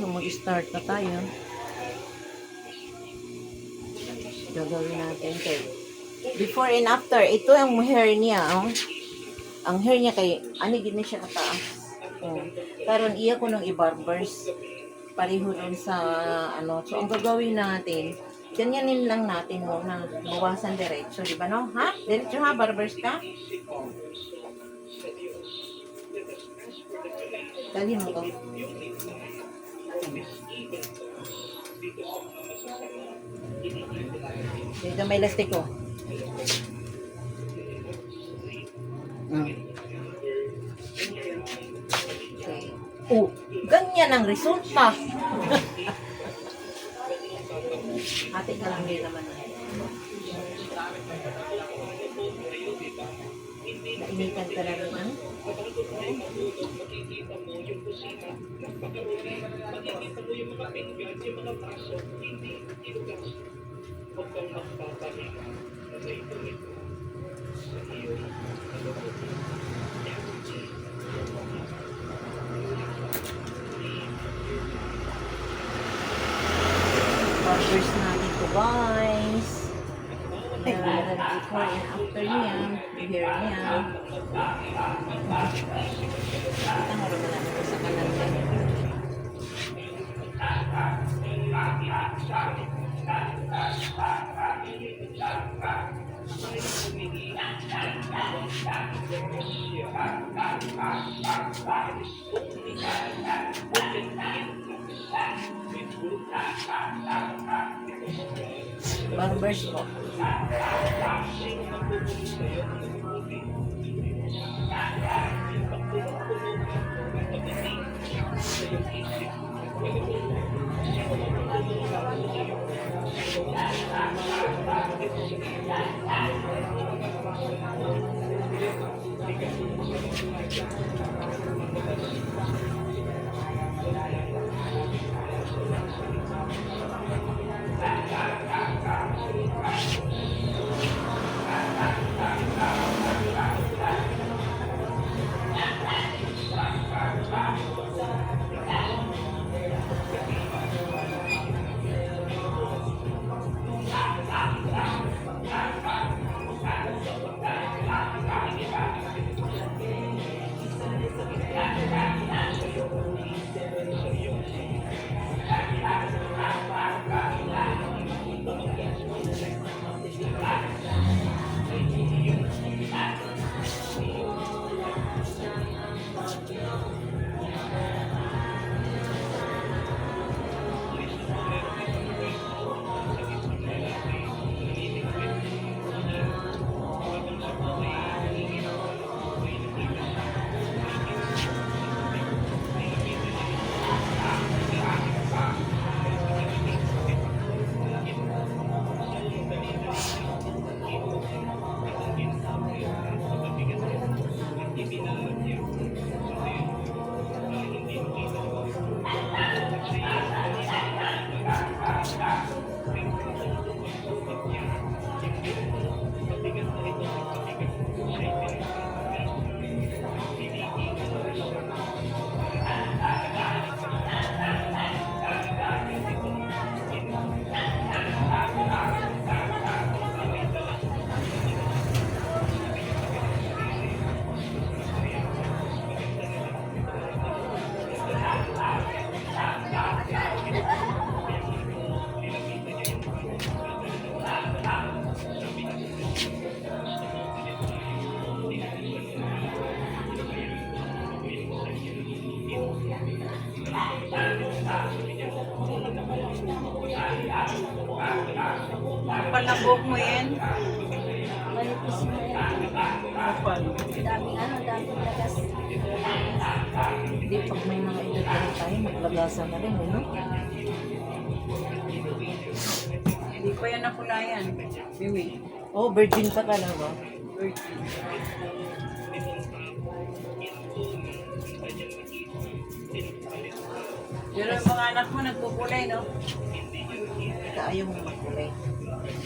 So, mag-start na tayo. Gagawin natin kay before and after. Ito ang hair niya, oh. Ang hair niya kay, gini siya kataas. Oh. Karon iya ko nung i-barbers. Pareho dun sa, So, ang gagawin natin, ganyanin lang natin muna. Bawasan diretso, di ba, no? Ha? Diretso ha, barbers ka? Oh. Dalhin mo to. Dito may lastiko. Okay. Oh, ganyan ang resulta. Ate ka lang din naman. Nainitan ka na rin, ang? Barbers natin to, guys. Ayan, before and after niya, hair niya. Kita nga rin natin sa kanan niya. Barbers po. Kapal na buhok mo yan. Manipis mo yan. Kapal. Daming daming lagas. Hindi, pag may mga edad na rin tayo, maglagasan na rin, no? Hindi pa yan nakulayan. Biwi. Oh, virgin pa talaga. Pero yung mga anak mo nagpupulay, no? Ika ayaw mo magkulay.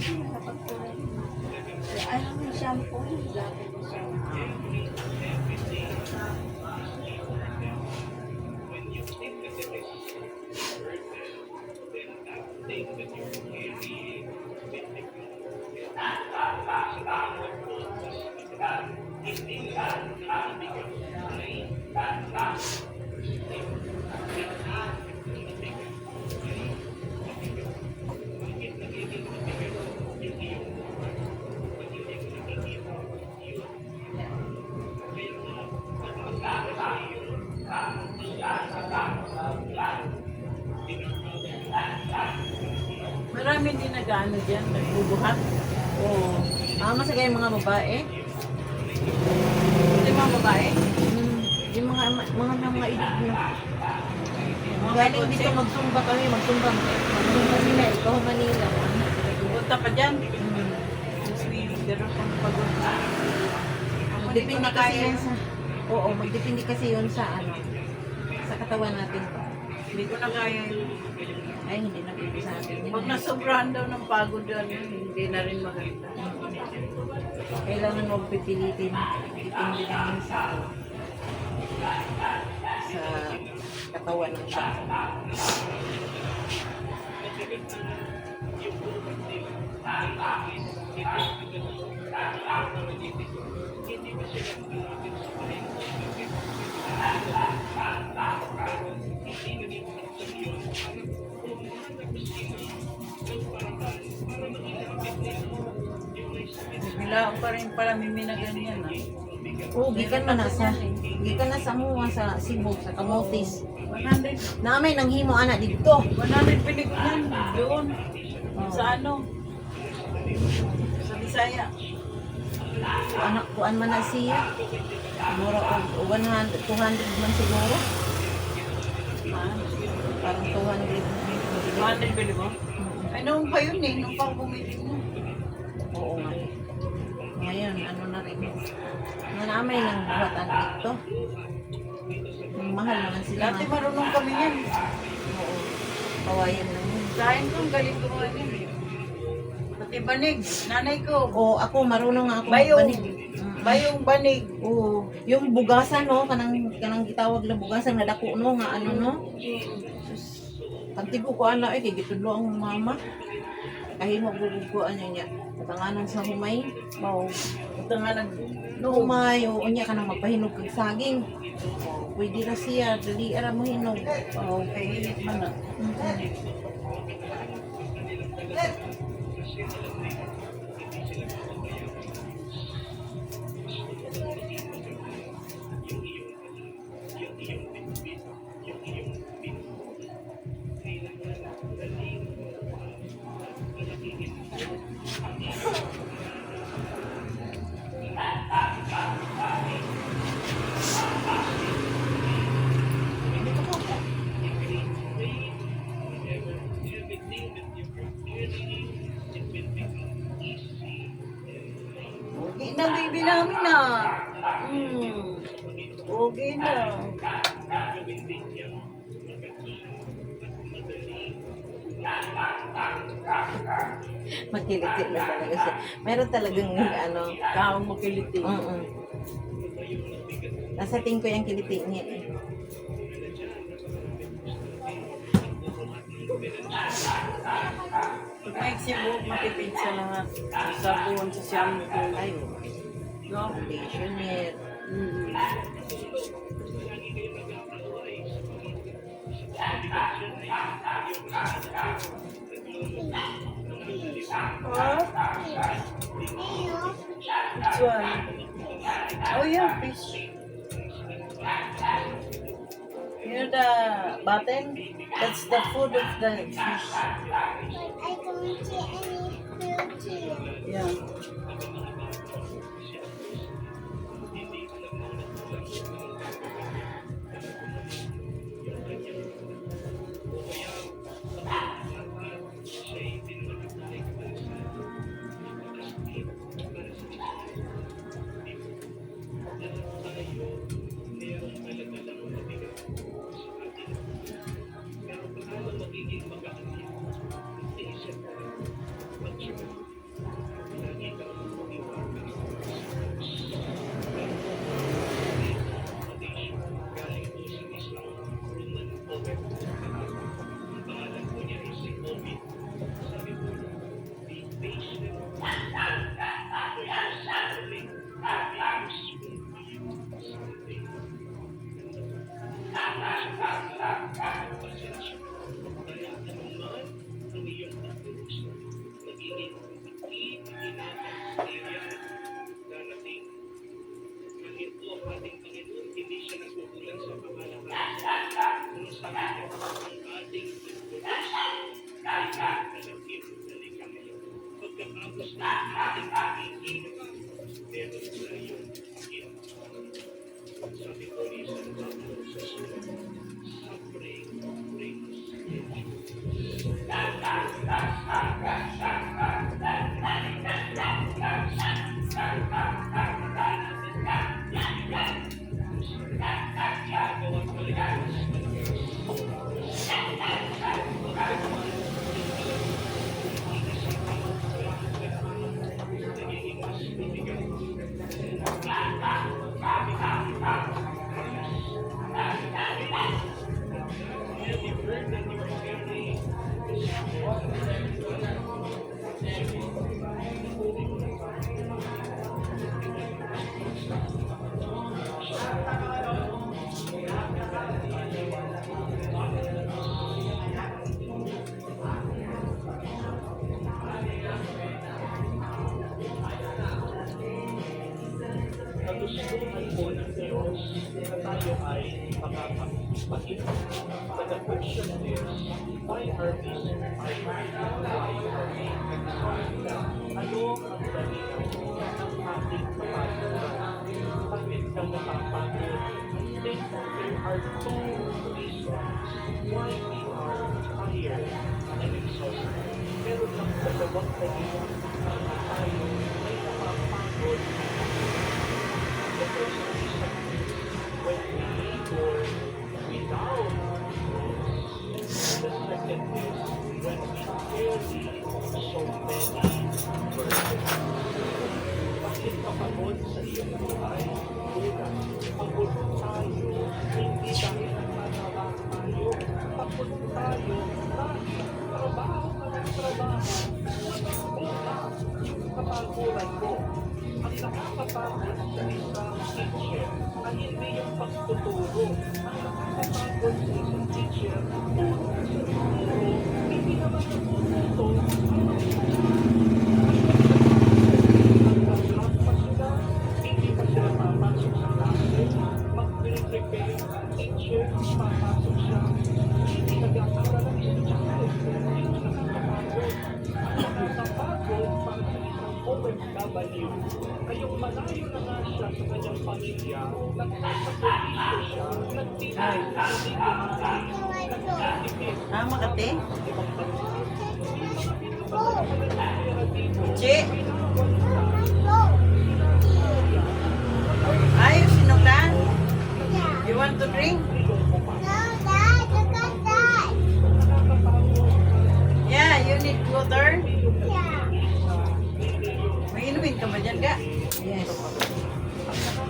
Kapag kulay. Ano yung shampoo? Lapit yung shampoo. Marami din nag-ano dyan, nagbubuhat. Oo. Masagay yung mga babae. Hindi mga babae. Yung mga edad na. Mga Galing dito magtumba kami, magtumba sila, ikaw Manila. Punta pa dyan. Mas may gano'n pang pagod. Magdepende kasi yun sa, oo, magdepende kasi yun sa sa katawan natin. Hindi ko na kaya yun. Ay, hindi na pwede sa atin. Pag nasobrahan daw ng pagod doon, hindi na rin maganda. Kailangan mo pipilitin. Depende na yun sa katawan ng tao. Bilaong pa rin pala mimi na ganyan. Oo, gikan man na sa mga sa Cebu, sa Camotes. 100. Namay nang himo ana dito. 100 pilig yan. Doon. Oh. Sa ano? Sa Bisaya. Anak kuan man na siya. Mura og 100, 200 man siguro. Parang 200. 100 pilig mo? Ay, noong pa yun eh. Noong pang bumili mo. Oo nga. Ngayon, ano na rin. Nanamay ng buhatan dito. Mahal naman sila. Dati marunong kami yan. Oo. Kawayan lang yun. Dahil ko, galing ko mga yan eh. Pati banig. Nanay ko. Oo, ako marunong nga ako Bayong. magbanig. Bayong banig. Oo. Yung bugasan no, kanang gitawag na bugasan na dako no, nga ano no. Pagtigo ko ana kay gitudlo ang mama. Kahimo bubuguan niya. Katanganan sa humay. Wow. Ito nga nag... Humay, o unya ka nang magpahinog kag saging. Pwede na siya, dali ara mo hinog. Okay, hilit man na. Okay na, baby namin na. Okay na. Makiliti na talaga siya. Meron talagang ano. Taong makiliti. Nasa tingin ko yung kiliti niya eh. Pag may sibuk, matipid sa lahat. Sa sabon, sa shampoo. Ayun. No? Conditioner. Which one? Oh yeah, fish. You know the button? That's the food of the fish. I don't see any food here. Yeah. Nagustuhan po ng Diyos na tayo ay makakapagpakita. But the question is, why are we so tired? Why are we exhausted? Ano ang dahilan ng ating kapaturan? Bakit ka napapagod? I think there are two reasons why we are tired and exhausted. Meron lang dalawang dahilan na tayo ay napapagod. The first reason when we labor without rest. The second is when we carry so many burdens. Bakit kapagod sa iyong buhay? Una, pagod tayo, hindi dahil nagmanawa tayo. Pagod tayo dahil trabaho ka ng trabaho. Una, yung kapaguran mo. Ang nakakapagod sa isang teacher ay hindi yung pagtuturo. Ang nakakapagod sa isang teacher, tulong sa tuturo, hindi naman natututo ang mag-class pa sila, hindi pa sila papasok sa klase, mag-prepare ang teacher, papasok siya, hindi nag-aaral ang estudyante, hindi nakakapagod. Ang nakakapagod para sa isang OFW, ngayong malayo na nga siya sa kanyang pamilya, nagsasakrifisyo siya, nagtitipid, hindi kumain, nagtitipid. Makati? Ibang bansa, yung mga pinapagod na pera dito, Che, Go. ayos, sinukan? Yeah. You want to drink? No, Dad, look at that. Yeah, you need water? Yeah. May inumin ka ba dyan, ka? Yes.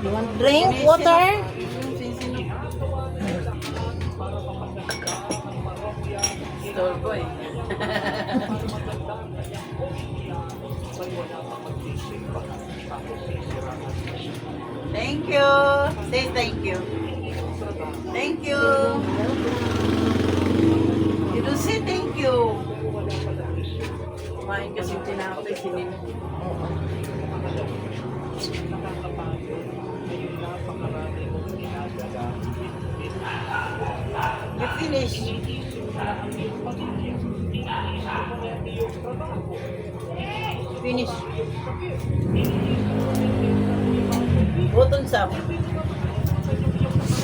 You want drink? Water? Store boy. Thank you. Say thank you. Thank you. You don't say thank you. Kumain kasi tinapay sinin. You finish. Finish. Button up.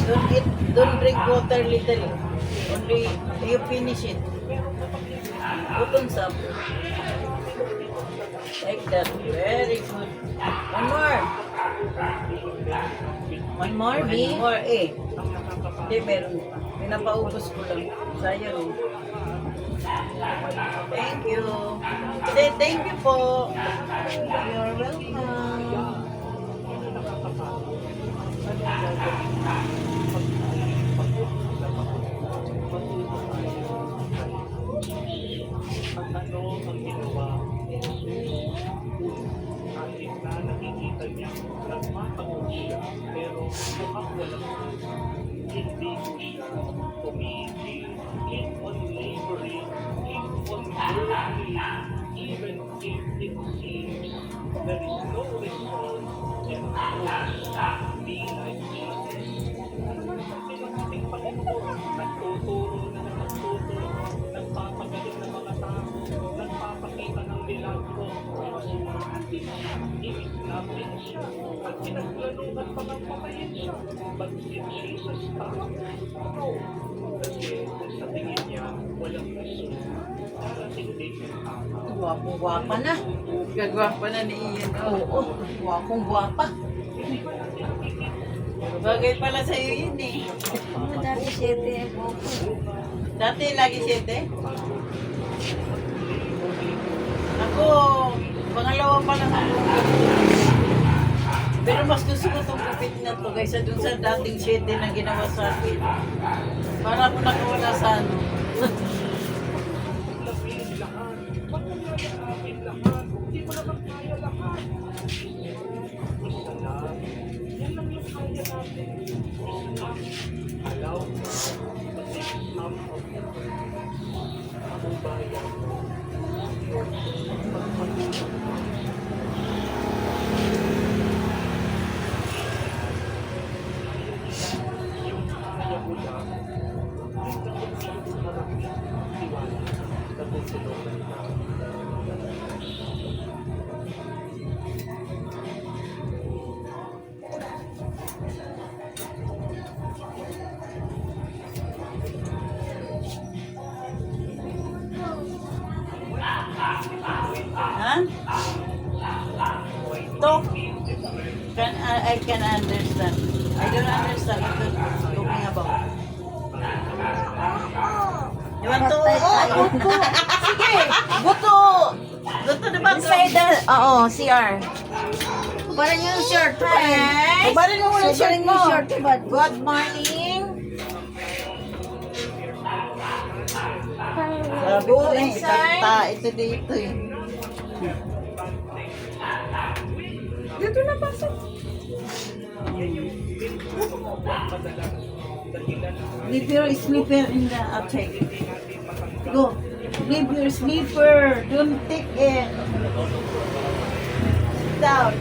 Don't eat, don't drink water little. Only you finish it. Button up. Like that. Very good. One more. One more, B? One more, A. Hindi, meron pa. Pinapaubos ko lang. Sayang. Thank you. Say thank you po. You're welcome. Ang ano ang ginawa ni Jesus? Kahit na nakikita niya, nagmapagod siya, pero mukhang walang hindi ko siya even if it seems there is no response and proof, be like Jesus. Ano naman kasi ang ating Panginoon, nagtuturo na nagtuturo, nagpapagaling ng mga tao, nagpapakita ng milagro. At ibig natin siya, at pinaglaluhan pa ng patayin siya. But if Jesus stopped, no. Kasi sa tingin niya, walang gusto. Darating din yung tama. Gwapong-gwapa na. Gagwapa na ni Ian. Oo, gwapong-gwapa. Bagay pala sa'yo yun eh. Dati 7 ako. Dati lagi 7. Ako, pangalawa pa lang ako. Pero mas gusto ko itong gupit na to kaysa dun sa dating 7 na ginawa sa akin. Para ako nakawala sa ano. Lapihin lahat. Huwag mo nalakapin lahat. Hindi mo naman kaya lahat. Isa lang. Yan lang yung kaya natin. Isa lang. Allow mo. Kasi half of it. Ang bayan mo. Yung kaya mo lang. Hindi ka kung harapin. Tiwala. Natutulungan ka. Ha? Talk. I can understand. I don't understand what you're talking about. You want to? Oh, buto. Sige, buto. Buto na ba? Inside the, oo, CR. Parang yung short, guys. Ibalin mo muna yung shirt mo. Good morning. Sabi ko na inside. ito dito eh. Dito na pasok. Leave your slipper in the outside. Go. Leave your slipper. Don't take it. Sit down.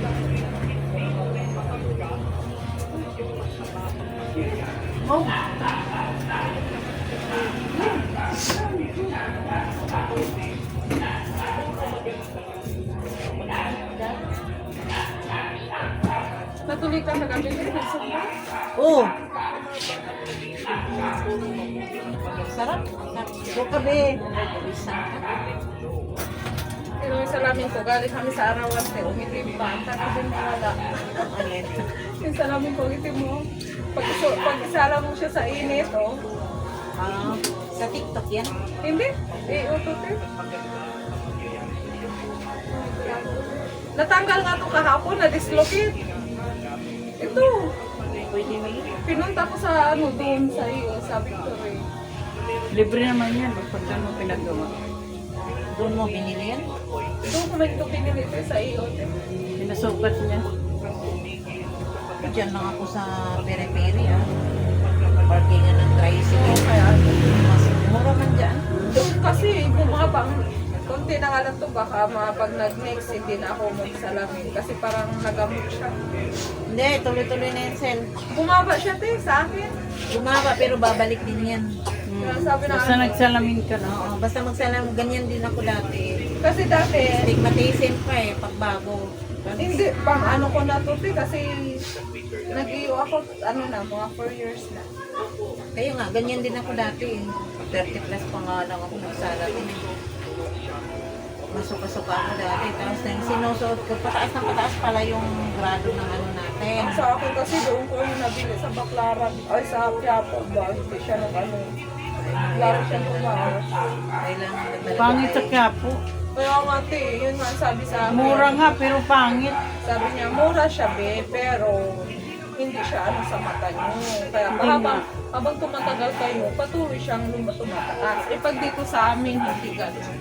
Oh. Natuloy ka nag-abili ng sopa. Oh. Sarap. Go ka, be. Pero yung salamin ko, galing kami sa arawan, te, umitim pa. Ang taga din wala. Yung salamin ko, umitim mo. Pag isala mo siya sa init, oh. Ah, sa TikTok yan. Hindi. Ututin. Natanggal nga ito kahapon, na-dislocate. Ito. Pwede mo yun. Pinunta ko sa ano doon sa iyo, sa Victory. Libre naman yan. Pag mo pinagawa. Doon mo binili yan? Doon ko lang ito pinili ito sa iyo. Pinasukat niya. Diyan lang ako sa pere-pere, ah. Parkingan ng tricycle. Kaya Mas mura man dyan. doon kasi bumabang. Konti na nga lang ito, baka pag nag-next, hindi na ako magsalamin. Kasi parang nagamot siya. Hindi, tuloy-tuloy na yan, Sel. Bumaba siya, te, sa akin. Bumaba, pero babalik din yan. Kaya sabi na Basta ano, nagsalamin ka na. Oo, basta magsalam, ganyan din ako dati. kasi dati, Stigmatism pa eh, pagbago. hindi, pang ano ko na to, te, kasi nag-iyo ako, ano na, mga 4 years na. Kayo nga, ganyan din ako dati eh. 30 plus pa nga lang ako nagsalamin eh. Masuka-suka ako dati. Tapos na yung sinusuot ko, pataas ng pataas pala yung grado ng ano natin. Sa akin kasi doon ko yung nabili sa Baclaran, ay sa Quiapo ba, hindi siya nag ano. Laro siya tumawas. Kailangan na talaga. Pangit sa eh. Quiapo. Kaya nga, te, yun nga ang sabi sa akin. Mura nga pero pangit. Sabi niya, mura siya, be, pero hindi siya ano sa mata niyo. Kaya Hindi habang tumatagal kayo, patuloy siyang tumataas. Eh pag dito sa amin, hindi gano'n.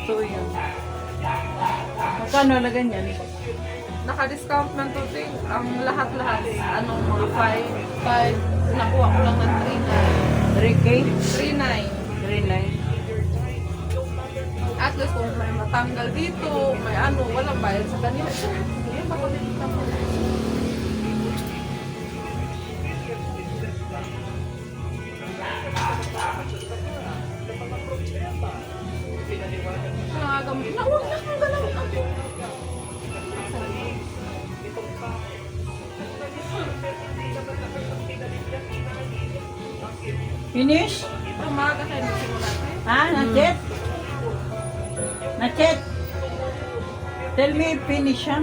Totoo yun. Magkano na ganyan? Naka-discount man to, te. Ang lahat-lahat, ano, mga 5, nakuha ko lang ng 3K? 3.9. 3.9. At least kung may matanggal dito, may ano, walang bayad sa kanila. Yan, makulit ako. Nakagam- na, huwag na kang galawin ako. Finish? Umaga tayo nagsimula tayo. Ha? Nachet? Nachet? Tell me if finish, ha?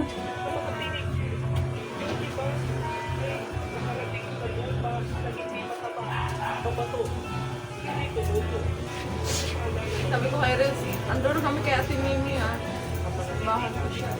Sabi ko kay Riz, andun kami kay Ate Mimi ah. Bahan ko siya.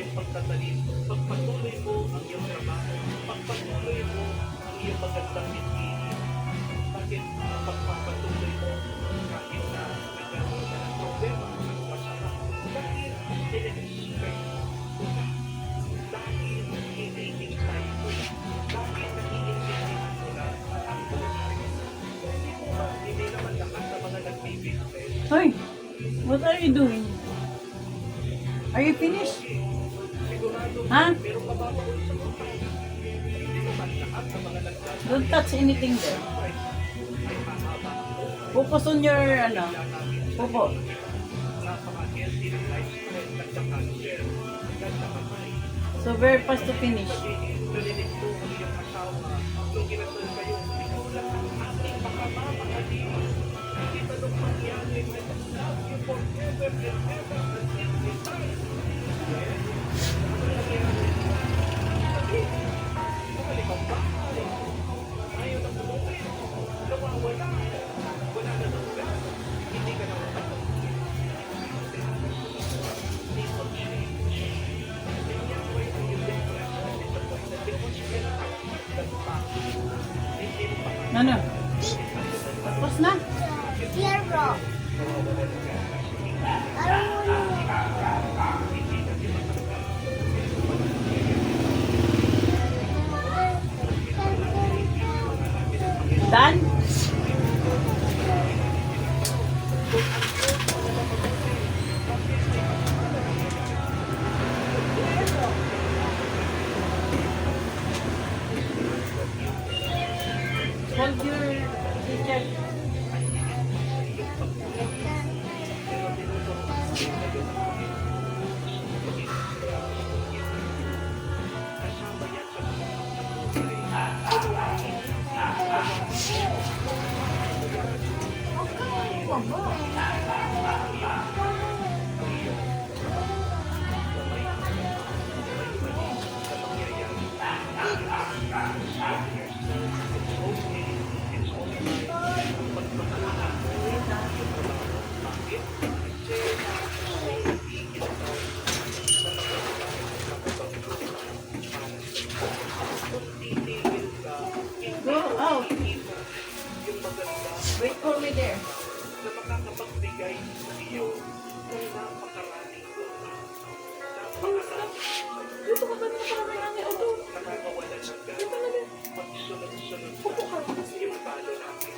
Pagpatuloy mo ang iyong trabaho, pagpatuloy mo ang iyong magandang binigay. Bakit pagpapatuloy mo kahit na nagkaroon ka ng problema at masama? Dahil dinedescribe mo na. Dahil hinihintay mo na. Dahil nakiintindihan mo na ang buhay. Hindi naman lahat ng mga nagbibigay. Hoy, what are you doing? Are you finished? Ha? Don't touch anything there. Focus on your, ano, pupo. So very fast to finish. Ano? Tapos na? Zero. Done? Hold your teacher. Go out. Wait for me there. Na makakapagbigay sa iyo ng napakaraming tulong. Dito ka ba na para may nanay o doon? Nakakawalan ng gana. Pagsunod-sunod sa yung talo natin.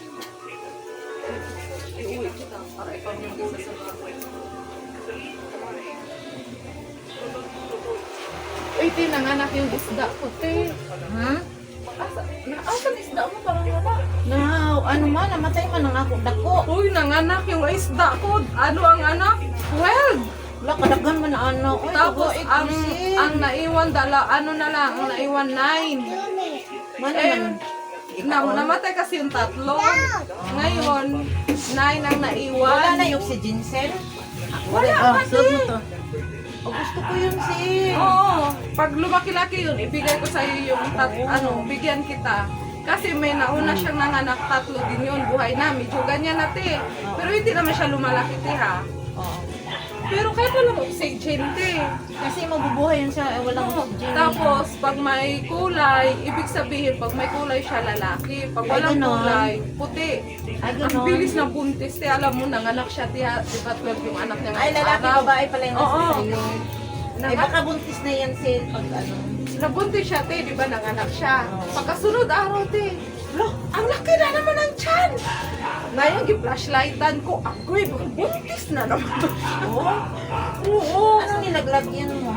Iuwi kita para ipamigay sa mga. Uy, tinanganak yung isda ko, te. Ha? Asan isda mo parang wala? Now, ano man, namatay man ang ako dako. Uy, nanganak yung isda ko. Ano ang anak? 12. Wala, kadaghan man ang ano. Uy, Tapos tugo, ang naiwan ano na lang, ang naiwan 9. Man, Namatay kasi yung 3. Ngayon, 9 ang naiwan. wala na yung oxygen cell. Wala Oh, kasi. suot mo to. Oh, gusto ko yun si... Oo. Pag lumaki-laki yun, ibigay ko sa iyo yung bigyan kita. Kasi may nauna siyang nanganak, 3 din yun, buhay na, medyo ganyan na te. Pero hindi naman siya lumalaki te ha. Oo. Pero kahit walang oxygen te. Kasi mabubuhay yun sa walang oxygen. Tapos, pag may kulay, ibig sabihin, pag may kulay siya lalaki. Pag Ay, walang ganon. kulay, puti. Ay, Ang ganon. bilis na buntis, te. Alam mo, nanganak siya, te. Di ba 12 yung anak niya Ay, ngayong lalaki, araw? babae pala yung nasa Oo. sa'yo. Ay, baka buntis na yan si pag ano. Nabuntis siya, te. Di ba nanganak siya? Oo. Pagkasunod araw, te. Lo, ang laki na naman ng tiyan. Ngayon, gi-flashlightan ko. Agoy, buntis na naman. Oo. Oo. Ano nilaglagyan mo?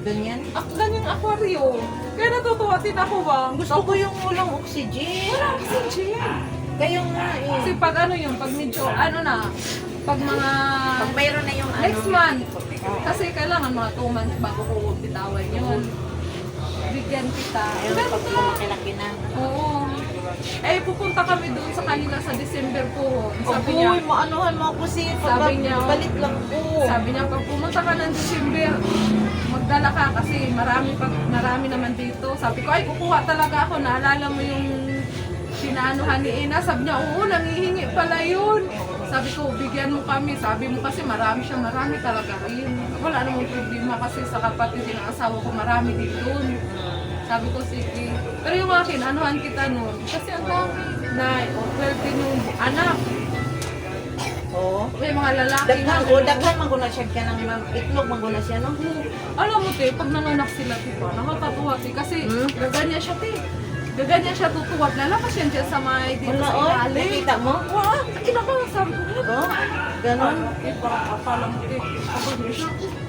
Ganyan? Ganyang aquarium. Kaya natutuwa din ako ba? Gusto ko yung walang oxygen. Wala kasi tiyan. Kayo nga eh. Kasi pag ano yun, pag medyo, ano na, pag mga Pag mayroon na yung ano. next month, kasi kailangan mga 2 months bago ko bitawan yun. Bigyan kita. Ayun, Pero pag lumaki-laki na. oo. Eh, pupunta kami doon sa kanila sa December po. Sabi niya, Uy, maanuhan mo ako si Sabi niya, balik lang po. sabi niya, pag pumunta ka ng December, magdala ka kasi marami naman dito. Sabi ko, ay kukuha talaga ako. Naalala mo yung pinaanuhan ni Ina? Sabi niya, oo, nangihingi pala yun. Sabi ko, bigyan mo kami. Sabi mo kasi marami talaga rin. Wala namang problema kasi sa kapatid ng asawa ko, marami dito. Sabi ko, sige. Pero yung akin, anuhan kita nun. Kasi ang dami na, 12 din yung anak. Oo. May mga lalaki Daghan na. ko, daghan maguna siya ka ng itlog maguna siya, no? Alam mo, te, pag nanganak sila, diba, nakakatuwa, te. Kasi gaganyan siya, te. Gaganyan siya tutuwad. Lalakas yan dyan sa may dito Wala, sa oy. ilalim. Nakita mo? Wah, kinabang sabi ko, wala. Oo. Ganon. Eh, parang akala mo, te. Ako,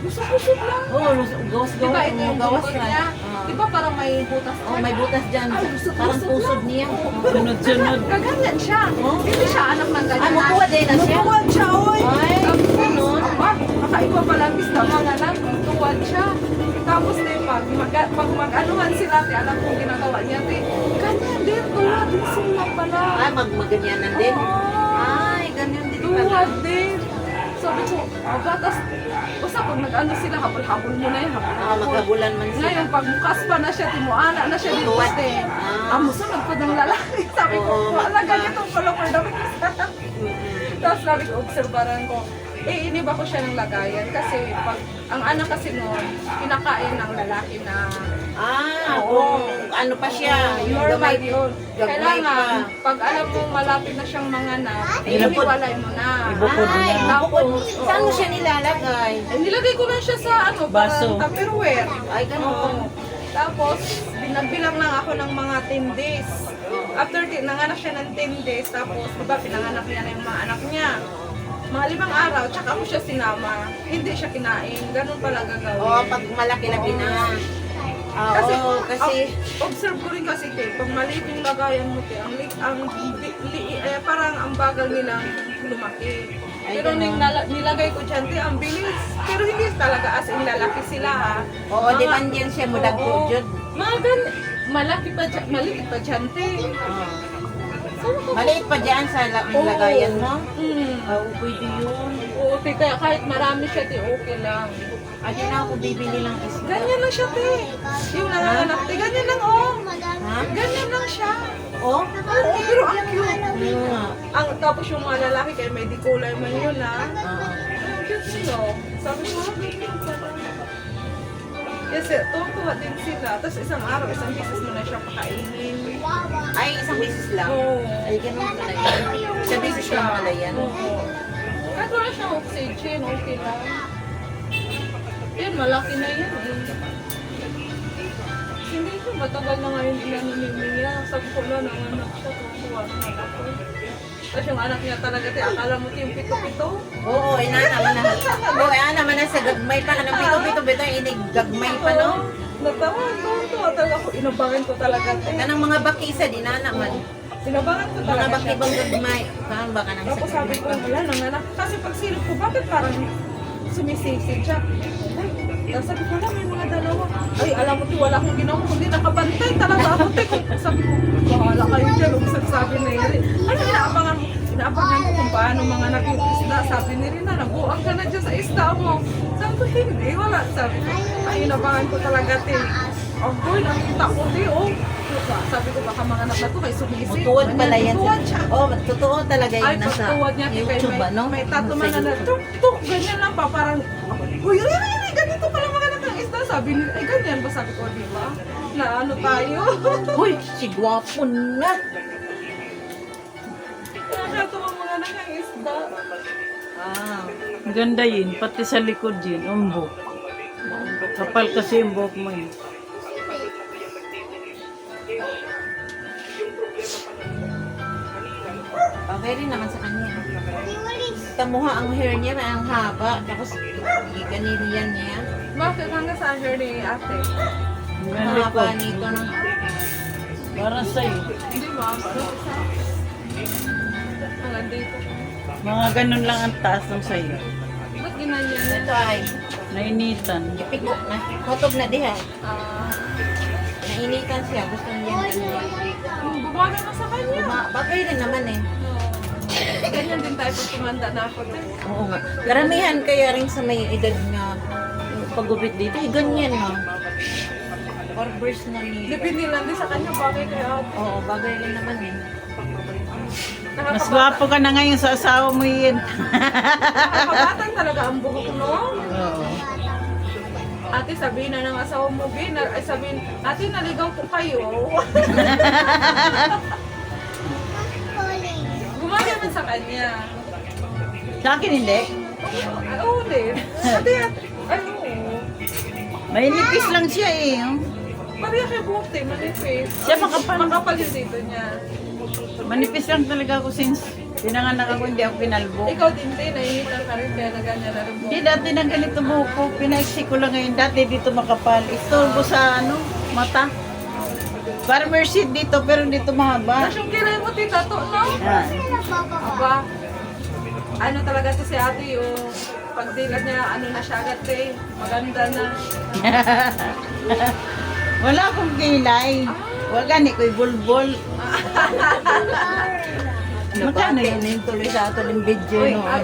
lusog-lusog lang. Oo, gawas, Diba, ito yung gawas bukod na. niya. Ah. Diba, parang may butas Oh, may butas dyan. Ay, lusog-lusog Parang pusod lang. niya. Sunod-sunod. Gaganyan siya. Oh. Hindi siya anak ng ganyan. Ay, makuha din na siya. Tuwad siya, oy. Ay, ganon. Aba, kakaiba pala, bis na mga lang, tuwad siya. Tapos, te, pag mag-anuhan sila, te, alam kong ginagawa niya, te, ganyan din, tuwad din sila pala. Ay, magganyanan din. Oo. Ay, ganyan din pala. Tuwad din. Sabi ko, aba, tas, basta pag nag-ano sila, habol-habol mo na yun, Ah, habol-habol. magkabulan man sila. Ngayon, pag bukas pa na siya, timuana na siya dito, Tuwad. te. Ah. Amo, sunod pa ng lalaki. Sabi ko, Oo, wala magka- ganitong pala for the Tapos sabi ko, obserbaran ko, iniba ko siya ng lagayan kasi pag ang anak kasi noon, kinakain ng lalaki na Ah, Oo. kung ano pa siya, yung normal gamay. yun. Gagmay Kailangan, pa. pag alam mo malapit na siyang manganak, Ibukod. ihiwalay mo na. Ay, Tapos, bukod. Saan mo oo. siya nilalagay? Nilagay ko lang siya sa ano, Baso. parang Tupperware. Ay, ganon. Tapos, binagbilang lang ako ng mga 10 days. After, nanganak siya ng 10 days. Tapos, diba, pinanganak niya na yung mga anak niya. Mga 5 araw, tsaka ako siya sinama. Hindi siya kinain. Ganun pala gagawin. Oo, pag malaki-laki na. Kasi, Oo, kasi, observe ko rin kasi, te, pag maliit yung lagayan mo, te, parang ang bagal nilang lumaki. Ay, Pero ganun. nilagay ko dyan, te, ang bilis. Pero hindi talaga as in lalaki sila, ha. oo, di man yan siya mo Oo. dagpujod. Mga malaki pa dyan, maliit pa dyan, te. Saan ko? Maliit pa dyan sa Oo. lagayan mo. Mm. Oo, pwede yun. Oo, te, kaya kahit marami siya, te, okay lang. Ayun na ako bibili lang isda. Ganyan lang siya, te. Yung nanganak, te, ganyan lang, oh. Ha? Ganyan lang siya. Oo? Oo, pero ang cute. Oo nga. Tapos yung mga lalaki, kaya may dikulay man yun, ha. Oo. Ang cute no? Sabi ko, ganyan pala. Kasi tuwa din sila. Tapos isang araw, isang beses mo na siya pakainin. Ay, isang beses lang. Oo. Ay, ganun pala yan. Isang beses lang pala yan. Oo. Kahit wala siyang oxygen, okay lang. Yan, malaki na yan eh. Hindi ko, matagal na ngayon inano ni Mia. Sabi ko na, nanganak siya, tuwa naman ako. Tapos yung anak niya talaga, te, akala mo yung pito-pito. Oo, inana man na. Oo, inana man na sa gagmay pa. Kanang pito-pito inig gagmay pa, no? Natawa, tuwa talaga ako. Inabangan ko talaga, te. Kanang mga baki isa, dinana man. Inabangan ko Mga talaga baki siya. bang gagmay. Kaan ba ka nang sa Tapos sabi gagmay ko, pa? wala nanganak. Kasi pag silip ko, bakit parang sumisisid siya? Ay, tapos sabi ko, wala, may mga dalawa. Ay, alam mo, wala akong ginawa, kundi nakabantay talaga ako. Sabi ko, bahala kayo dyan. Sabi na yun. Ano, inaabangan mo? Inaabangan ko kung paano mga naging isda. Sabi ni Rina, nabuang ka na dyan sa isda mo. Sabi ko, hindi, wala. Sabi ko, ay, inabangan ko talaga, te. Ang boy, nakita ko, te, oh. Sabi ko baka mga anak na to may sumisip. Tuwad pala yan. Tuwad siya. Oh, totoo talaga Ay, yung nasa pagtuwad niya, YouTube, ano? may tato Sa man na YouTube. tuk, ganyan lang pa, parang, uy, ganito pala mga anak ng isda. Sabi niya, ay, ganyan ba? Sabi ko, di ba? Na ano tayo? Hoy, si gwapo na. Nakakatawa mga anak ng isda. Ah, Ganda yun, pati sa likod yun, umbok. Kapal kasi yung buhok mo yun. bagay rin naman sa kanya. You will Tamuha ang hair niya, ang haba. Tapos, ganyan niya. Bakit hanggang sa hair ni ate? Yung Ang haba likod. nito. No? Para sa'yo. Hindi ma, parang isa. Hanggang dito. Mga ganun lang ang taas ng sa'yo. Ba't ginanyan niya? Ito ay, Nainitan. ipiko na. Hotog na diha. Ah, Nainitan siya. Gusto niya ganyan. bumagal na sa kanya. Bagay rin naman eh. Ganyan din tayo pag tumanda na ako. Oo nga. Karamihan kaya rin sa may edad na yung paggupit dito, eh, ganyan na. Barbers na ni. Depende lang din sa kanya bagay kaya ate. Oo, bagay rin naman eh. Mas gwapo ka na ngayon sa asawa mo yun. Nakakabatan talaga ang buhok, no? Oo. Ate, sabihin na ng asawa mo, Bin. Ay, sabihin, ate, naligaw ko kayo. calling. Gumagay man sa kanya. Sa akin hindi. Ay, oo din. Ate, ano? May nipis lang siya eh. Oh. Pareha kay buhok, manipis. Siya makapal. Makapal yung dito niya. Manipis lang talaga ako since pinanganak ako, hindi ako pinalbo. Ikaw din, nainitan ka rin, kaya na ganyan na rin Hindi, buhok. dati ng ganito buhok ko. Pinaiksi ko lang ngayon. Dati dito makapal. Istorbo sa ano, mata. Farmer seed dito, pero dito mahaba. Tapos yung kilay mo, tita, to, no? Yan. Aba, ano talaga to si ate, yung pagdilat niya, ano na siya agad, maganda na. Wala akong kilay. Wala gani ko'y bulbol. Magkano yun? Tuloy sa ato ng video, Uy, no?